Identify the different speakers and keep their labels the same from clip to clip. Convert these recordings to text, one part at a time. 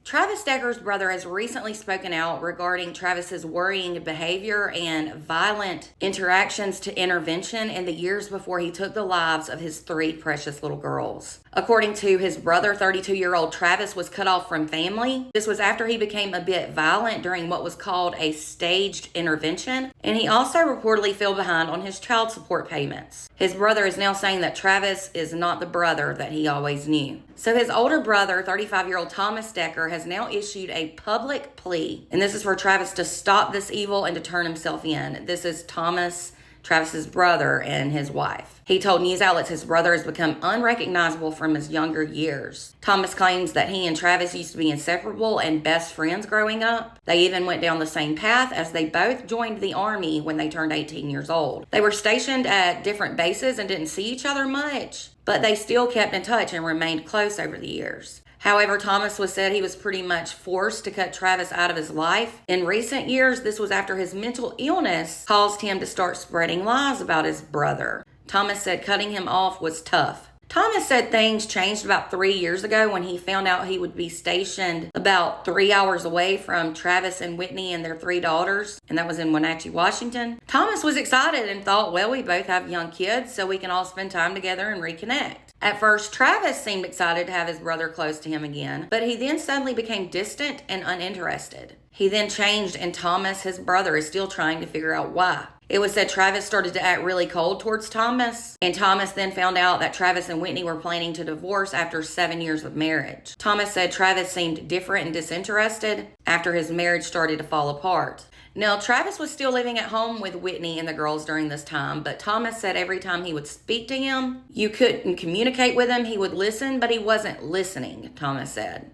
Speaker 1: Travis Decker's brother has recently spoken out regarding Travis's worrying behavior and violent interactions to intervention in the years before he took the lives of his three precious little girls. According to his brother, 32-year-old Travis was cut off from family. This was after he became a bit violent during what was called a staged intervention, and he also reportedly fell behind on his child support payments. His brother is now saying that Travis is not the brother that he always knew. So his older brother, 35-year-old Thomas Decker, has now issued a public plea, and this is for Travis to stop this evil and to turn himself in. This is Travis's brother and his wife. He told news outlets his brother has become unrecognizable from his younger years. Thomas claims that he and Travis used to be inseparable and best friends growing up. They even went down the same path as they both joined the Army when they turned 18 years old. They were stationed at different bases and didn't see each other much, but they still kept in touch and remained close over the years. However, Thomas was said he was pretty much forced to cut Travis out of his life. In recent years, this was after his mental illness caused him to start spreading lies about his brother. Thomas said cutting him off was tough. Thomas said things changed about 3 years ago when he found out he would be stationed about 3 hours away from Travis and Whitney and their 3 daughters, and that was in Wenatchee, Washington. Thomas was excited and thought, well, we both have young kids, so we can all spend time together and reconnect. At first, Travis seemed excited to have his brother close to him again, but he then suddenly became distant and uninterested. He then changed, and Thomas, his brother, is still trying to figure out why. It was said Travis started to act really cold towards Thomas, and Thomas then found out that Travis and Whitney were planning to divorce after 7 years of marriage. Thomas said Travis seemed different and disinterested after his marriage started to fall apart. Now, Travis was still living at home with Whitney and the girls during this time, but Thomas said every time he would speak to him, you couldn't communicate with him. He would listen, but he wasn't listening, Thomas said.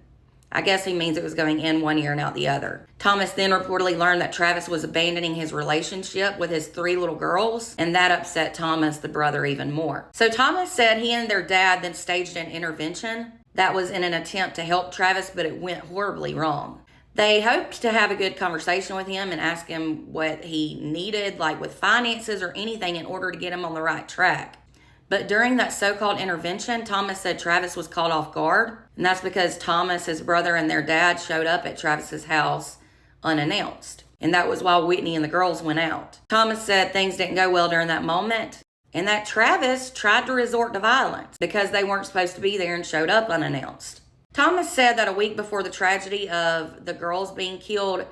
Speaker 1: I guess he means it was going in one ear and out the other. Thomas then reportedly learned that Travis was abandoning his relationship with his 3 little girls, and that upset Thomas, the brother, even more. So Thomas said he and their dad then staged an intervention that was in an attempt to help Travis, but it went horribly wrong. They hoped to have a good conversation with him and ask him what he needed, like with finances or anything, in order to get him on the right track. But during that so-called intervention, Thomas said Travis was caught off guard. And that's because Thomas, his brother, and their dad showed up at Travis's house unannounced. And that was while Whitney and the girls went out. Thomas said things didn't go well during that moment, and that Travis tried to resort to violence because they weren't supposed to be there and showed up unannounced. Thomas said that a week before the tragedy of the girls being killed,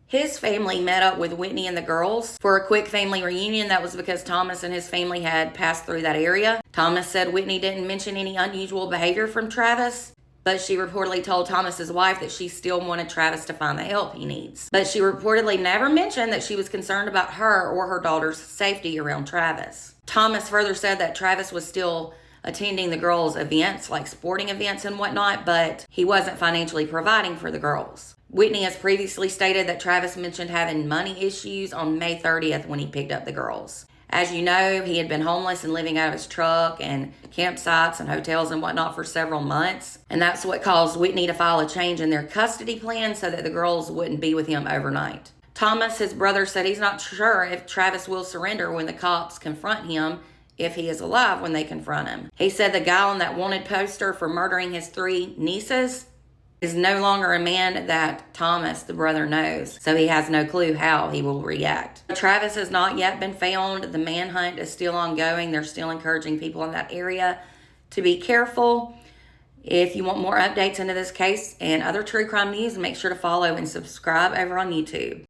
Speaker 1: his family met up with Whitney and the girls for a quick family reunion. That was because Thomas and his family had passed through that area. Thomas said Whitney didn't mention any unusual behavior from Travis, but she reportedly told Thomas's wife that she still wanted Travis to find the help he needs. But she reportedly never mentioned that she was concerned about her or her daughter's safety around Travis. Thomas further said that Travis was still attending the girls' events, like sporting events and whatnot, but he wasn't financially providing for the girls. Whitney has previously stated that Travis mentioned having money issues on May 30th when he picked up the girls. As you know, he had been homeless and living out of his truck and campsites and hotels and whatnot for several months. And that's what caused Whitney to file a change in their custody plan so that the girls wouldn't be with him overnight. Thomas, his brother, said he's not sure if Travis will surrender when the cops confront him, if he is alive when they confront him. He said the guy on that wanted poster for murdering his 3 nieces is no longer a man that Thomas, the brother, knows, so he has no clue how he will react. Travis has not yet been found. The manhunt is still ongoing. They're still encouraging people in that area to be careful. If you want more updates into this case and other true crime news, make sure to follow and subscribe over on YouTube.